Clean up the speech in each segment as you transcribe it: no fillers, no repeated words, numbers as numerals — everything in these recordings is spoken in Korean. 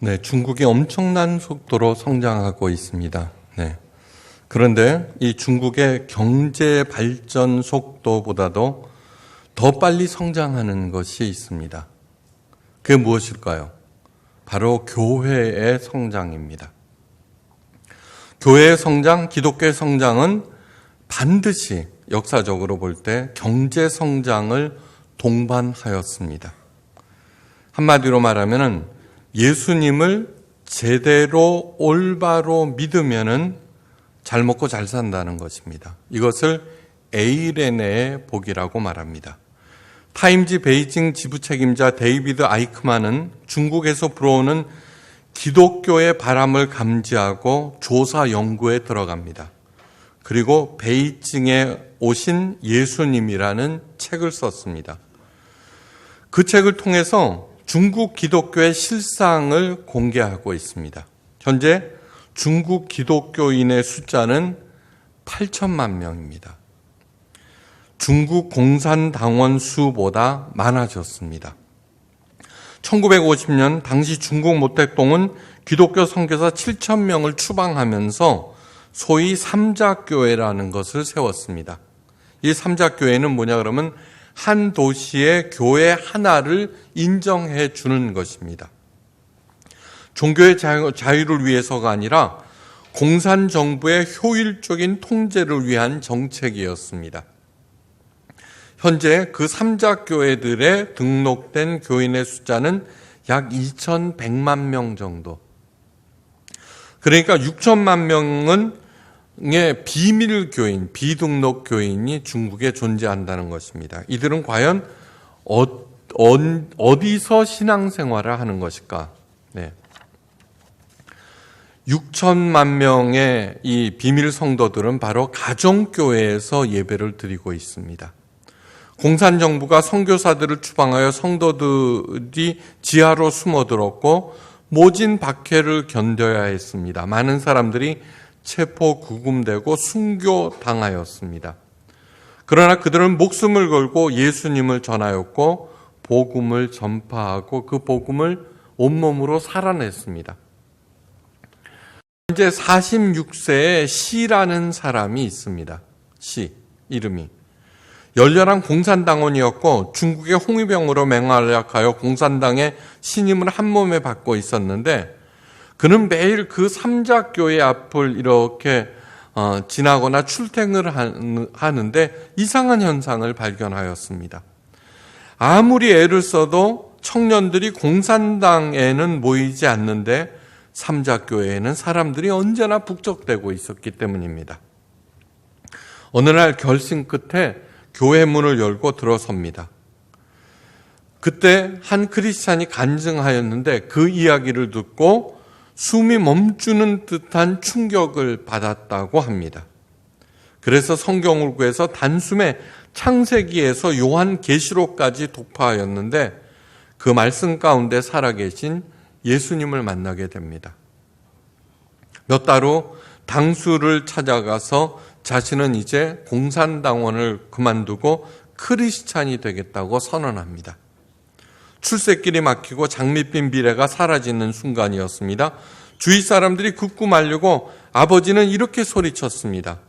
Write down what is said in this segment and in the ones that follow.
네, 중국이 엄청난 속도로 성장하고 있습니다. 네. 그런데 이 중국의 경제 발전 속도보다도 더 빨리 성장하는 것이 있습니다. 그게 무엇일까요? 바로 교회의 성장입니다. 교회의 성장, 기독교의 성장은 반드시 역사적으로 볼 때 경제 성장을 동반하였습니다. 한마디로 말하면은 예수님을 제대로 올바로 믿으면은 잘 먹고 잘 산다는 것입니다. 이것을 에이레네의 복이라고 말합니다. 타임지 베이징 지부 책임자 데이비드 아이크만은 중국에서 불어오는 기독교의 바람을 감지하고 조사 연구에 들어갑니다. 그리고 베이징에 오신 예수님이라는 책을 썼습니다. 그 책을 통해서 중국 기독교의 실상을 공개하고 있습니다. 현재 중국 기독교인의 숫자는 8천만 명입니다. 중국 공산당원 수보다 많아졌습니다. 1950년 당시 중국 모택동은 기독교 선교사 7천 명을 추방하면서 소위 삼자교회라는 것을 세웠습니다. 이 삼자교회는 뭐냐 그러면 한 도시의 교회 하나를 인정해 주는 것입니다. 종교의 자유를 위해서가 아니라 공산정부의 효율적인 통제를 위한 정책이었습니다. 현재 그 삼자교회들에 등록된 교인의 숫자는 약 2,100만 명 정도. 그러니까 6천만 명은 비밀교인, 비등록 교인이 중국에 존재한다는 것입니다. 이들은 과연 어디서 신앙생활을 하는 것일까? 네. 6천만 명의 이 비밀 성도들은 바로 가정교회에서 예배를 드리고 있습니다. 공산정부가 선교사들을 추방하여 성도들이 지하로 숨어들었고 모진 박해를 견뎌야 했습니다. 많은 사람들이 체포 구금되고 순교당하였습니다. 그러나 그들은 목숨을 걸고 예수님을 전하였고 복음을 전파하고 그 복음을 온몸으로 살아냈습니다. 현재 46세의 시라는 사람이 있습니다. 시, 이름이. 열렬한 공산당원이었고 중국의 홍위병으로 맹활약하여 공산당의 신임을 한몸에 받고 있었는데 그는 매일 그 삼자교회 앞을 이렇게 지나거나 출퇴근을 하는데 이상한 현상을 발견하였습니다. 아무리 애를 써도 청년들이 공산당에는 모이지 않는데 삼자교회에는 사람들이 언제나 북적대고 있었기 때문입니다. 어느 날 결심 끝에 교회 문을 열고 들어섭니다. 그때 한 크리스찬이 간증하였는데 그 이야기를 듣고 숨이 멈추는 듯한 충격을 받았다고 합니다. 그래서 성경을 구해서 단숨에 창세기에서 요한계시록까지 독파하였는데 그 말씀 가운데 살아계신 예수님을 만나게 됩니다. 몇 달 후 당수를 찾아가서 자신은 이제 공산당원을 그만두고 크리스찬이 되겠다고 선언합니다. 출세길이 막히고 장밋빛 미래가 사라지는 순간이었습니다. 주위 사람들이 긋고 말려고 아버지는 이렇게 소리쳤습니다.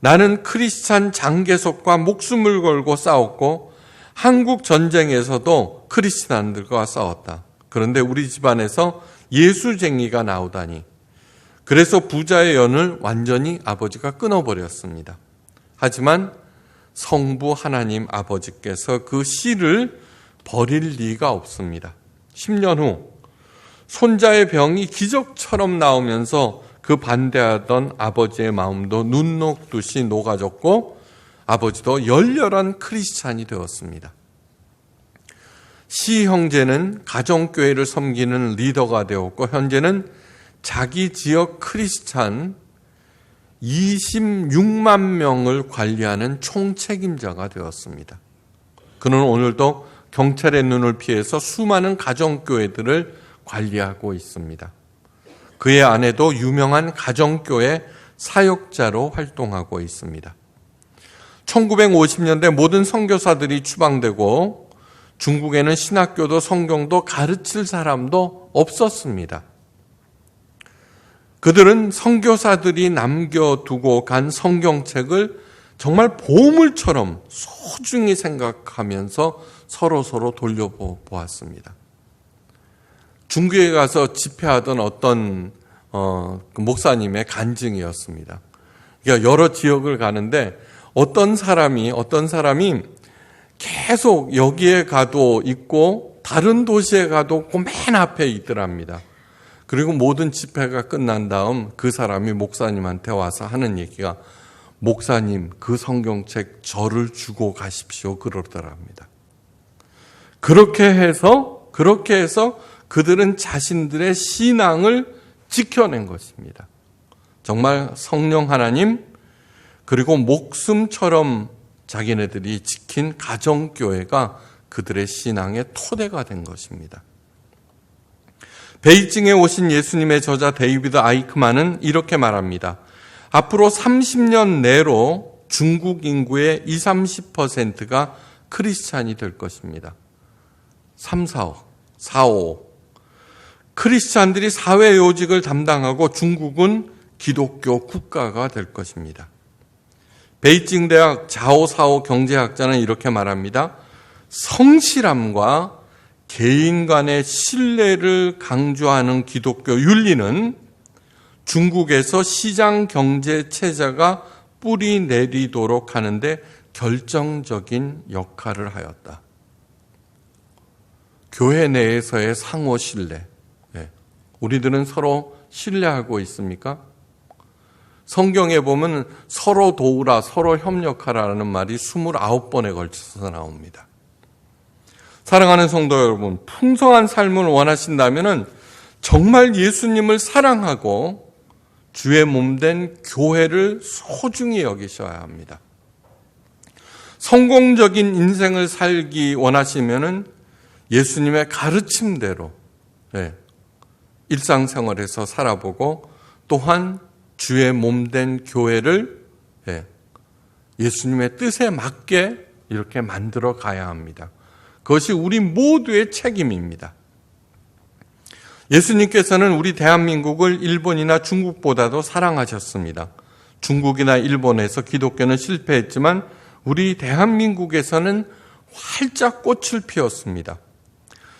나는 크리스찬 장개석과 목숨을 걸고 싸웠고 한국 전쟁에서도 크리스찬들과 싸웠다. 그런데 우리 집안에서 예수쟁이가 나오다니. 그래서 부자의 연을 완전히 아버지가 끊어버렸습니다. 하지만 성부 하나님 아버지께서 그 씨를 버릴 리가 없습니다. 10년 후 손자의 병이 기적처럼 나오면서 그 반대하던 아버지의 마음도 눈 녹듯이 녹아졌고 아버지도 열렬한 크리스찬이 되었습니다. 시 형제는 가정교회를 섬기는 리더가 되었고 현재는 자기 지역 크리스찬 26만 명을 관리하는 총책임자가 되었습니다. 그는 오늘도 경찰의 눈을 피해서 수많은 가정교회들을 관리하고 있습니다. 그의 아내도 유명한 가정교회 사역자로 활동하고 있습니다. 1950년대 모든 선교사들이 추방되고 중국에는 신학교도 성경도 가르칠 사람도 없었습니다. 그들은 선교사들이 남겨두고 간 성경책을 정말 보물처럼 소중히 생각하면서 서로 돌려보았습니다. 중국에 가서 집회하던 어떤 목사님의 간증이었습니다. 그러니까 여러 지역을 가는데 어떤 사람이 계속 여기에 가도 있고 다른 도시에 가도 그 맨 앞에 있더랍니다. 그리고 모든 집회가 끝난 다음 그 사람이 목사님한테 와서 하는 얘기가, 목사님, 그 성경책 저를 주고 가십시오, 그러더랍니다. 그렇게 해서 그들은 자신들의 신앙을 지켜낸 것입니다. 정말 성령 하나님, 그리고 목숨처럼 자기네들이 지킨 가정교회가 그들의 신앙의 토대가 된 것입니다. 베이징에 오신 예수님의 저자 데이비드 아이크만은 이렇게 말합니다. 앞으로 30년 내로 중국 인구의 20-30%가 크리스찬이 될 것입니다. 4-5. 크리스찬들이 사회 요직을 담당하고 중국은 기독교 국가가 될 것입니다. 베이징 대학 자오사오 경제학자는 이렇게 말합니다. 성실함과 개인 간의 신뢰를 강조하는 기독교 윤리는 중국에서 시장 경제 체제가 뿌리 내리도록 하는데 결정적인 역할을 하였다. 교회 내에서의 상호 신뢰. 우리들은 서로 신뢰하고 있습니까? 성경에 보면 서로 도우라, 서로 협력하라는 말이 29번에 걸쳐서 나옵니다. 사랑하는 성도 여러분, 풍성한 삶을 원하신다면 정말 예수님을 사랑하고 주의 몸된 교회를 소중히 여기셔야 합니다. 성공적인 인생을 살기 원하시면 예수님의 가르침대로 일상생활에서 살아보고, 또한 주의 몸된 교회를 예수님의 뜻에 맞게 이렇게 만들어 가야 합니다. 그것이 우리 모두의 책임입니다. 예수님께서는 우리 대한민국을 일본이나 중국보다도 사랑하셨습니다. 중국이나 일본에서 기독교는 실패했지만 우리 대한민국에서는 활짝 꽃을 피웠습니다.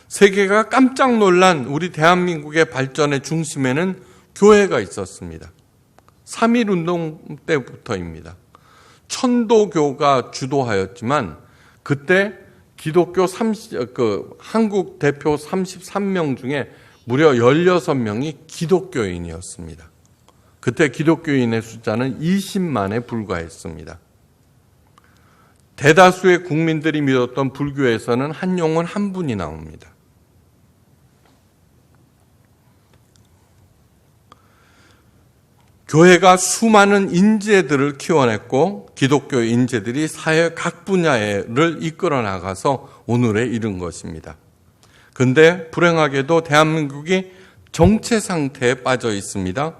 세계가 깜짝 놀란 우리 대한민국의 발전의 중심에는 교회가 있었습니다. 3.1운동 때부터입니다. 천도교가 주도하였지만 그때 기독교 한국 대표 33명 중에 무려 16명이 기독교인이었습니다. 그때 기독교인의 숫자는 20만에 불과했습니다. 대다수의 국민들이 믿었던 불교에서는 한 영혼 한 분이 나옵니다. 교회가 수많은 인재들을 키워냈고 기독교 인재들이 사회 각 분야를 이끌어 나가서 오늘에 이른 것입니다. 그런데 불행하게도 대한민국이 정체 상태에 빠져 있습니다.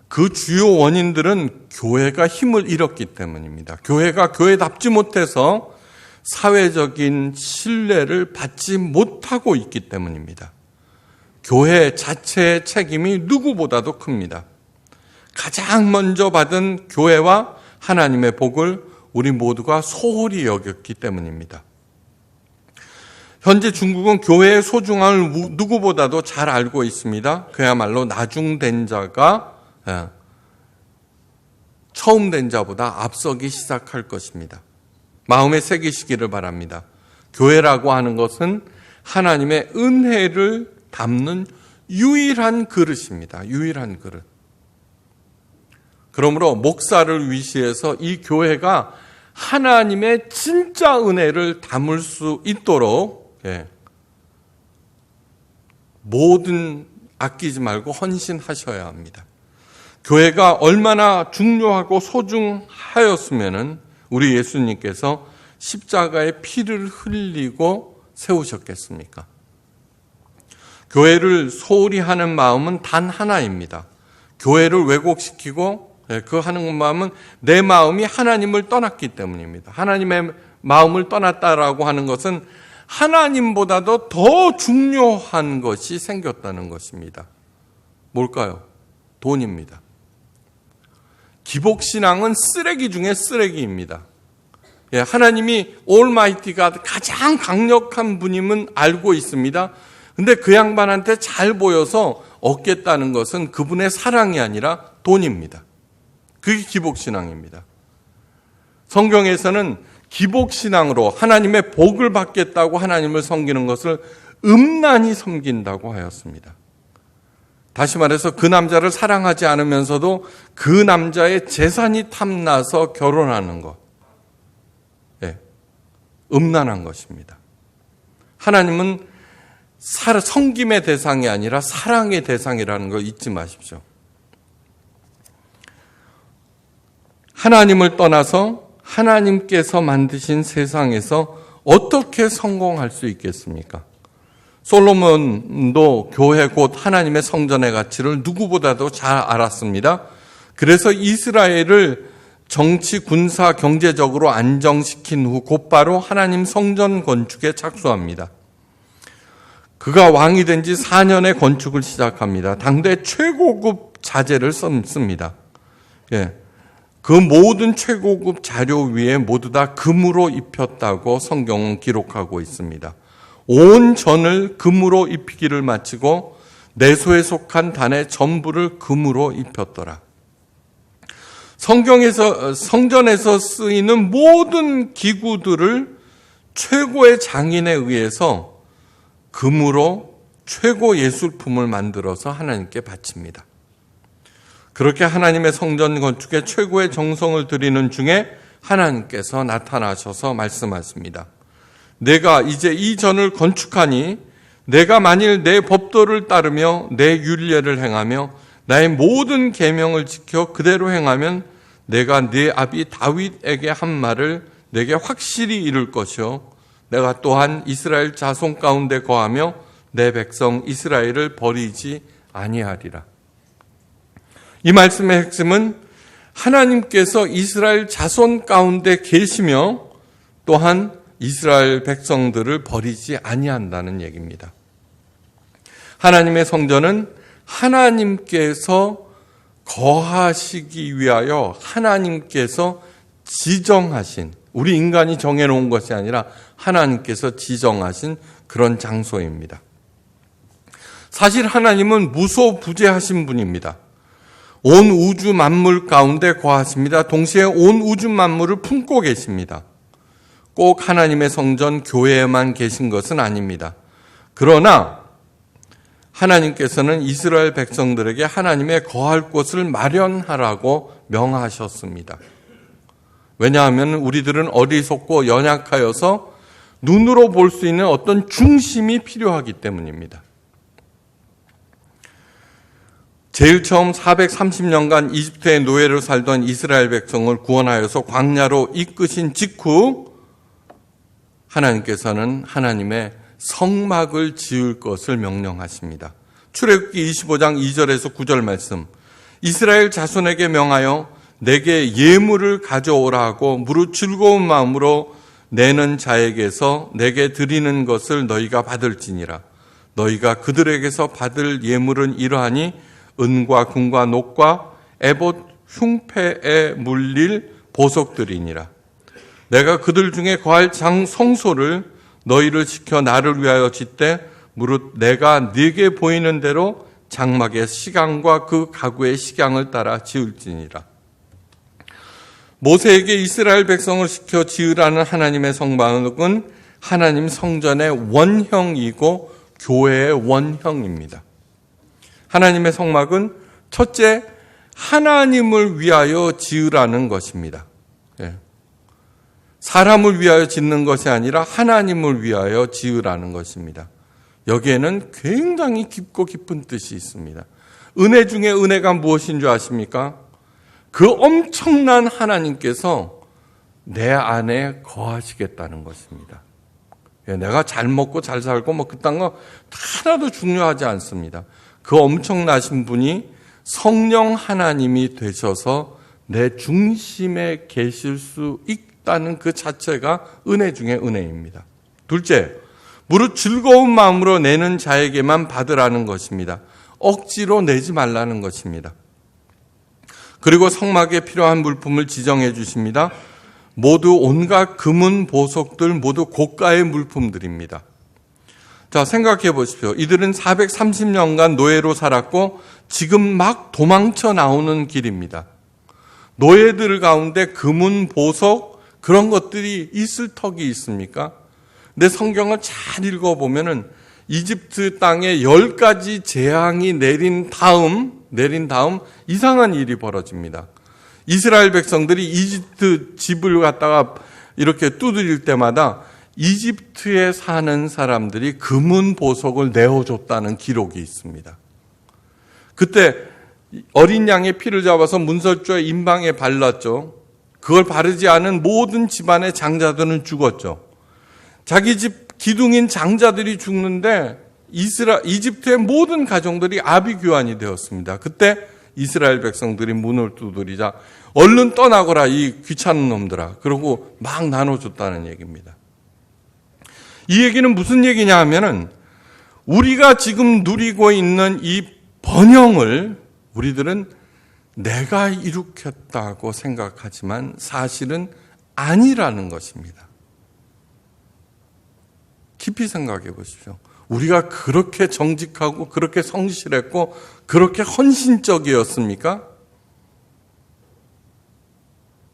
그 주요 원인들은 교회가 힘을 잃었기 때문입니다. 교회가 교회답지 못해서 사회적인 신뢰를 받지 못하고 있기 때문입니다. 교회 자체의 책임이 누구보다도 큽니다. 가장 먼저 받은 교회와 하나님의 복을 우리 모두가 소홀히 여겼기 때문입니다. 현재 중국은 교회의 소중함을 누구보다도 잘 알고 있습니다. 그야말로 나중된 자가 처음 된 자보다 앞서기 시작할 것입니다. 마음에 새기시기를 바랍니다. 교회라고 하는 것은 하나님의 은혜를 담는 유일한 그릇입니다. 유일한 그릇. 그러므로 목사를 위시해서 이 교회가 하나님의 진짜 은혜를 담을 수 있도록 모든 아끼지 말고 헌신하셔야 합니다. 교회가 얼마나 중요하고 소중하였으면 우리 예수님께서 십자가의 피를 흘리고 세우셨겠습니까? 교회를 소홀히 하는 마음은 단 하나입니다. 교회를 왜곡시키고 그 하는 마음은 내 마음이 하나님을 떠났기 때문입니다. 하나님의 마음을 떠났다라고 하는 것은 하나님보다도 더 중요한 것이 생겼다는 것입니다. 뭘까요? 돈입니다. 기복신앙은 쓰레기 중에 쓰레기입니다. 하나님이 올마이티가 가장 강력한 분임은 알고 있습니다. 근데 그 양반한테 잘 보여서 얻겠다는 것은 그분의 사랑이 아니라 돈입니다. 그게 기복신앙입니다. 성경에서는 기복신앙으로 하나님의 복을 받겠다고 하나님을 섬기는 것을 음란히 섬긴다고 하였습니다. 다시 말해서 그 남자를 사랑하지 않으면서도 그 남자의 재산이 탐나서 결혼하는 것. 음란한 것입니다. 하나님은 섬김의 대상이 아니라 사랑의 대상이라는 걸 잊지 마십시오. 하나님을 떠나서 하나님께서 만드신 세상에서 어떻게 성공할 수 있겠습니까? 솔로몬도 교회 곧 하나님의 성전의 가치를 누구보다도 잘 알았습니다. 그래서 이스라엘을 정치, 군사, 경제적으로 안정시킨 후 곧바로 하나님 성전 건축에 착수합니다. 그가 왕이 된 지 4년에 건축을 시작합니다. 당대 최고급 자재를 씁니다. 그 모든 최고급 자료 위에 모두 다 금으로 입혔다고 성경은 기록하고 있습니다. 온 전을 금으로 입히기를 마치고 내소에 속한 단의 전부를 금으로 입혔더라. 성전에서 쓰이는 모든 기구들을 최고의 장인에 의해서 금으로 최고 예술품을 만들어서 하나님께 바칩니다. 그렇게 하나님의 성전 건축에 최고의 정성을 들이는 중에 하나님께서 나타나셔서 말씀하십니다. 내가 이제 이 전을 건축하니 내가 만일 내 법도를 따르며 내 율례를 행하며 나의 모든 계명을 지켜 그대로 행하면 내가 네 아비 다윗에게 한 말을 내게 확실히 이룰 것이요 내가 또한 이스라엘 자손 가운데 거하며 내 백성 이스라엘을 버리지 아니하리라. 이 말씀의 핵심은 하나님께서 이스라엘 자손 가운데 계시며 또한 이스라엘 백성들을 버리지 아니한다는 얘기입니다. 하나님의 성전은 하나님께서 거하시기 위하여 하나님께서 지정하신, 우리 인간이 정해놓은 것이 아니라 하나님께서 지정하신 그런 장소입니다. 사실 하나님은 무소부재하신 분입니다. 온 우주 만물 가운데 거하십니다. 동시에 온 우주 만물을 품고 계십니다. 꼭 하나님의 성전 교회에만 계신 것은 아닙니다. 그러나 하나님께서는 이스라엘 백성들에게 하나님의 거할 곳을 마련하라고 명하셨습니다. 왜냐하면 우리들은 어리석고 연약하여서 눈으로 볼 수 있는 어떤 중심이 필요하기 때문입니다. 제일 처음 430년간 이집트의 노예로 살던 이스라엘 백성을 구원하여서 광야로 이끄신 직후 하나님께서는 하나님의 성막을 지을 것을 명령하십니다. 출애굽기 25장 2절에서 9절 말씀. 이스라엘 자손에게 명하여 내게 예물을 가져오라 하고 무릇 즐거운 마음으로 내는 자에게서 내게 드리는 것을 너희가 받을지니라. 너희가 그들에게서 받을 예물은 이러하니 은과 금과 녹과 에봇 흉패에 물릴 보석들이니라. 내가 그들 중에 거할 성소를 너희를 지켜 나를 위하여 짓되 무릇 내가 네게 보이는 대로 장막의 시강과 그 가구의 시강을 따라 지을지니라. 모세에게 이스라엘 백성을 시켜 지으라는 하나님의 성막은 하나님 성전의 원형이고 교회의 원형입니다. 하나님의 성막은 첫째, 하나님을 위하여 지으라는 것입니다. 사람을 위하여 짓는 것이 아니라 하나님을 위하여 지으라는 것입니다. 여기에는 굉장히 깊고 깊은 뜻이 있습니다. 은혜 중에 은혜가 무엇인 줄 아십니까? 그 엄청난 하나님께서 내 안에 거하시겠다는 것입니다. 내가 잘 먹고 잘 살고 뭐 그딴 거 하나도 중요하지 않습니다. 그 엄청나신 분이 성령 하나님이 되셔서 내 중심에 계실 수 있다는 그 자체가 은혜 중에 은혜입니다. 둘째, 무릇 즐거운 마음으로 내는 자에게만 받으라는 것입니다. 억지로 내지 말라는 것입니다. 그리고 성막에 필요한 물품을 지정해 주십니다. 모두 온갖 금은 보석들 모두 고가의 물품들입니다. 자, 생각해 보십시오. 이들은 430년간 노예로 살았고 지금 막 도망쳐 나오는 길입니다. 노예들 가운데 금은 보석 그런 것들이 있을 턱이 있습니까? 근데 성경을 잘 읽어보면은 이집트 땅에 10가지 재앙이 내린 다음 이상한 일이 벌어집니다. 이스라엘 백성들이 이집트 집을 갖다가 이렇게 두드릴 때마다 이집트에 사는 사람들이 금은 보석을 내어줬다는 기록이 있습니다. 그때 어린 양의 피를 잡아서 문설주의 임방에 발랐죠. 그걸 바르지 않은 모든 집안의 장자들은 죽었죠. 자기 집 기둥인 장자들이 죽는데 이집트의 모든 가정들이 아비규환이 되었습니다. 그때 이스라엘 백성들이 문을 두드리자 얼른 떠나거라 이 귀찮은 놈들아. 그러고 막 나눠줬다는 얘기입니다. 이 얘기는 무슨 얘기냐 하면은 우리가 지금 누리고 있는 이 번영을 우리들은 내가 일으켰다고 생각하지만 사실은 아니라는 것입니다. 깊이 생각해 보십시오. 우리가 그렇게 정직하고 그렇게 성실했고 그렇게 헌신적이었습니까?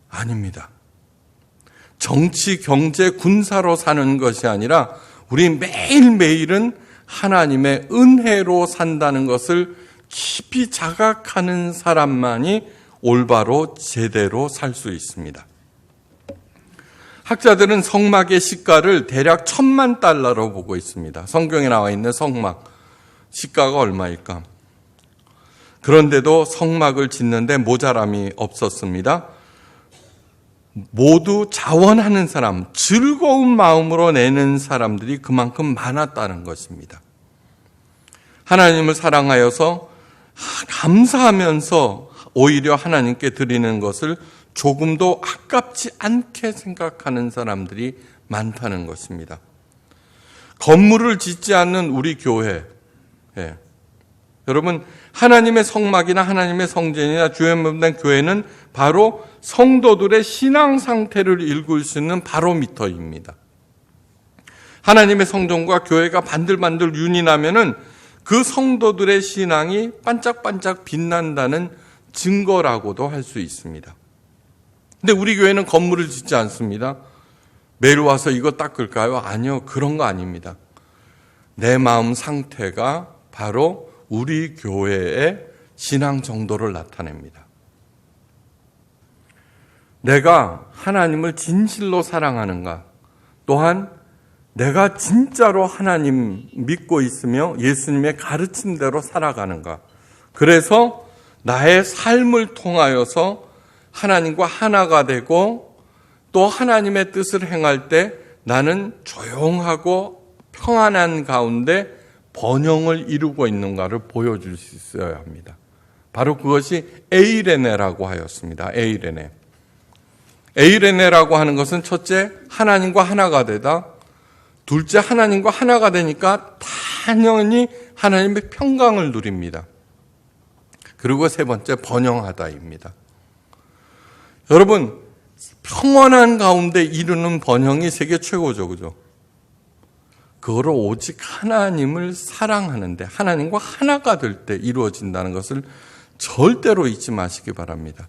아닙니다. 정치, 경제, 군사로 사는 것이 아니라 우리 매일매일은 하나님의 은혜로 산다는 것을 깊이 자각하는 사람만이 올바로 제대로 살 수 있습니다. 학자들은 성막의 시가를 대략 $10,000,000로 보고 있습니다. 성경에 나와 있는 성막 시가가 얼마일까? 그런데도 성막을 짓는데 모자람이 없었습니다. 모두 자원하는 사람, 즐거운 마음으로 내는 사람들이 그만큼 많았다는 것입니다. 하나님을 사랑하여서 감사하면서 오히려 하나님께 드리는 것을 조금도 아깝지 않게 생각하는 사람들이 많다는 것입니다. 건물을 짓지 않는 우리 교회, 여러분 하나님의 성막이나 하나님의 성전이나 주에 membran 교회는 바로 성도들의 신앙 상태를 읽을 수 있는 바로미터입니다. 하나님의 성전과 교회가 반들반들 윤이 나면은 그 성도들의 신앙이 반짝반짝 빛난다는 증거라고도 할 수 있습니다. 근데 우리 교회는 건물을 짓지 않습니다. 매일 와서 이거 닦을까요? 아니요, 그런 거 아닙니다. 내 마음 상태가 바로 우리 교회의 신앙 정도를 나타냅니다. 내가 하나님을 진실로 사랑하는가? 또한 내가 진짜로 하나님 믿고 있으며 예수님의 가르침대로 살아가는가? 그래서 나의 삶을 통하여서 하나님과 하나가 되고 또 하나님의 뜻을 행할 때 나는 조용하고 평안한 가운데 번영을 이루고 있는가를 보여줄 수 있어야 합니다. 바로 그것이 에이레네라고 하였습니다. 에이레네라고 하는 것은 첫째, 하나님과 하나가 되다. 둘째, 하나님과 하나가 되니까 당연히 하나님의 평강을 누립니다. 그리고 세 번째, 번영하다입니다. 여러분, 평안한 가운데 이루는 번영이 세계 최고죠, 그죠? 그거를 오직 하나님을 사랑하는데, 하나님과 하나가 될 때 이루어진다는 것을 절대로 잊지 마시기 바랍니다.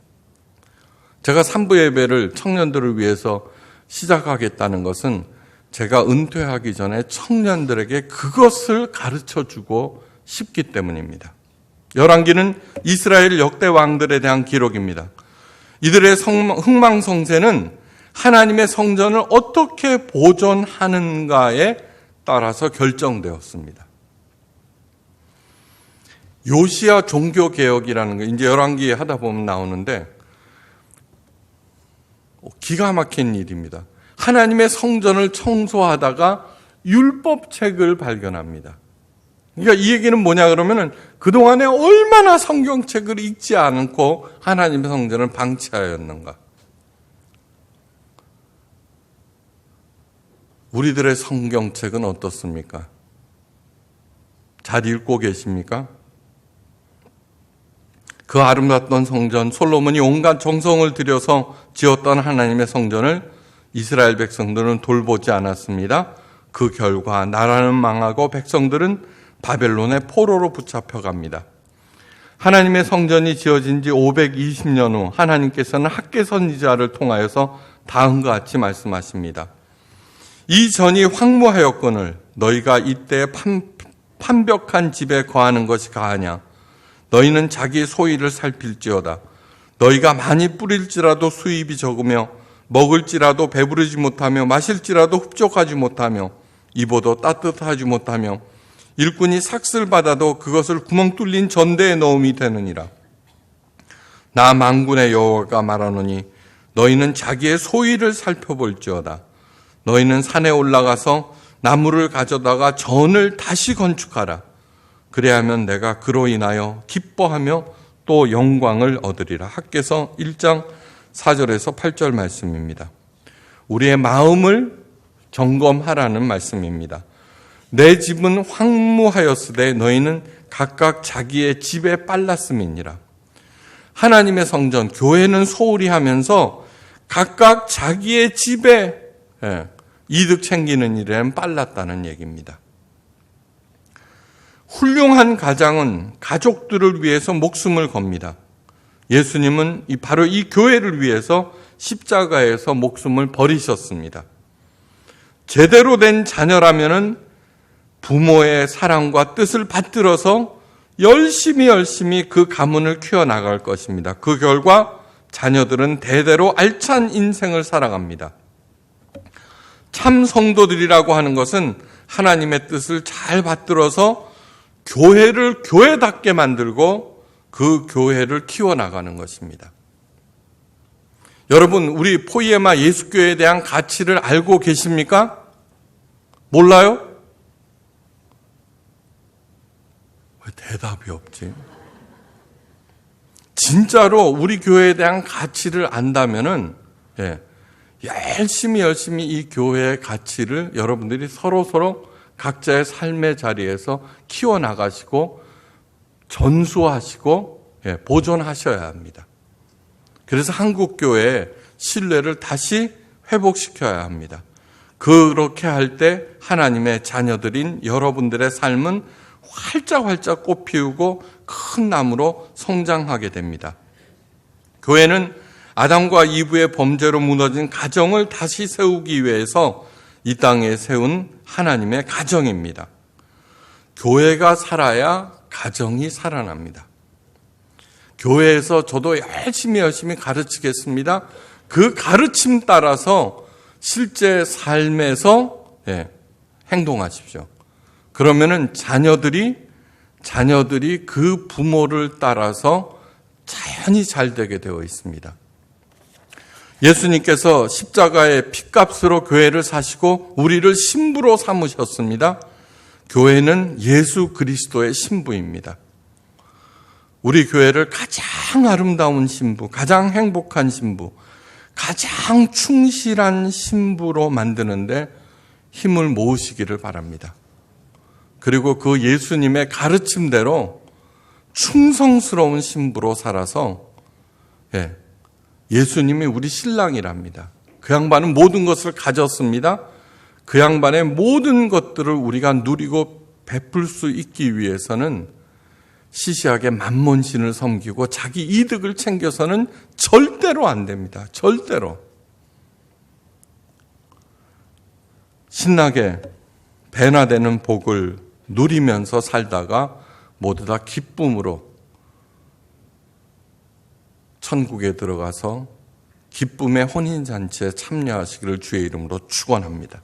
제가 3부 예배를 청년들을 위해서 시작하겠다는 것은 제가 은퇴하기 전에 청년들에게 그것을 가르쳐주고 싶기 때문입니다. 열왕기는 이스라엘 역대 왕들에 대한 기록입니다. 이들의 흥망성쇠는 하나님의 성전을 어떻게 보존하는가에 따라서 결정되었습니다. 요시야 종교개혁이라는 거 이제 열왕기에 하다 보면 나오는데 기가 막힌 일입니다. 하나님의 성전을 청소하다가 율법책을 발견합니다. 그러니까 이 얘기는 뭐냐 그러면은 그동안에 얼마나 성경책을 읽지 않고 하나님의 성전을 방치하였는가. 우리들의 성경책은 어떻습니까? 잘 읽고 계십니까? 그 아름답던 성전, 솔로몬이 온갖 정성을 들여서 지었던 하나님의 성전을 이스라엘 백성들은 돌보지 않았습니다. 그 결과 나라는 망하고 백성들은 바벨론의 포로로 붙잡혀갑니다. 하나님의 성전이 지어진 지 520년 후 하나님께서는 학개 선지자를 통하여서 다음과 같이 말씀하십니다. 이 전이 황무하였거늘 너희가 이때 판벽한 집에 거하는 것이 가하냐. 너희는 자기의 소유를 살필지어다. 너희가 많이 뿌릴지라도 수입이 적으며 먹을지라도 배부르지 못하며 마실지라도 흡족하지 못하며 입어도 따뜻하지 못하며 일꾼이 삭슬 받아도 그것을 구멍 뚫린 전대에 넣음이 되느니라. 나 만군의 여호와가 말하노니 너희는 자기의 소유를 살펴볼지어다. 너희는 산에 올라가서 나무를 가져다가 전을 다시 건축하라. 그래야면 내가 그로 인하여 기뻐하며 또 영광을 얻으리라. 학개서 1장 4절에서 8절 말씀입니다. 우리의 마음을 점검하라는 말씀입니다. 내 집은 황무하였으되 너희는 각각 자기의 집에 빨랐음이니라. 하나님의 성전, 교회는 소홀히 하면서 각각 자기의 집에 이득 챙기는 일에는 빨랐다는 얘기입니다. 훌륭한 가장은 가족들을 위해서 목숨을 겁니다. 예수님은 바로 이 교회를 위해서 십자가에서 목숨을 버리셨습니다. 제대로 된 자녀라면은 부모의 사랑과 뜻을 받들어서 열심히 그 가문을 키워나갈 것입니다. 그 결과 자녀들은 대대로 알찬 인생을 살아갑니다. 참 성도들이라고 하는 것은 하나님의 뜻을 잘 받들어서 교회를 교회답게 만들고 그 교회를 키워나가는 것입니다. 여러분, 우리 포이에마 예수교회에 대한 가치를 알고 계십니까? 몰라요? 왜 대답이 없지? 진짜로 우리 교회에 대한 가치를 안다면은, 열심히 이 교회의 가치를 여러분들이 서로 각자의 삶의 자리에서 키워나가시고 전수하시고 보존하셔야 합니다. 그래서 한국교회의 신뢰를 다시 회복시켜야 합니다. 그렇게 할 때 하나님의 자녀들인 여러분들의 삶은 활짝 꽃피우고 큰 나무로 성장하게 됩니다. 교회는 아담과 이브의 범죄로 무너진 가정을 다시 세우기 위해서 이 땅에 세운 하나님의 가정입니다. 교회가 살아야 가정이 살아납니다. 교회에서 저도 열심히 가르치겠습니다. 그 가르침 따라서 실제 삶에서 행동하십시오. 그러면은 자녀들이 그 부모를 따라서 자연히 잘 되게 되어 있습니다. 예수님께서 십자가의 핏값으로 교회를 사시고 우리를 신부로 삼으셨습니다. 교회는 예수 그리스도의 신부입니다. 우리 교회를 가장 아름다운 신부, 가장 행복한 신부, 가장 충실한 신부로 만드는데 힘을 모으시기를 바랍니다. 그리고 그 예수님의 가르침대로 충성스러운 신부로 살아서 예수님이 우리 신랑이랍니다. 그 양반은 모든 것을 가졌습니다. 그 양반의 모든 것들을 우리가 누리고 베풀 수 있기 위해서는 시시하게 만몬신을 섬기고 자기 이득을 챙겨서는 절대로 안 됩니다. 절대로. 신나게 배나 되는 복을 누리면서 살다가 모두 다 기쁨으로 천국에 들어가서 기쁨의 혼인잔치에 참여하시기를 주의 이름으로 축원합니다.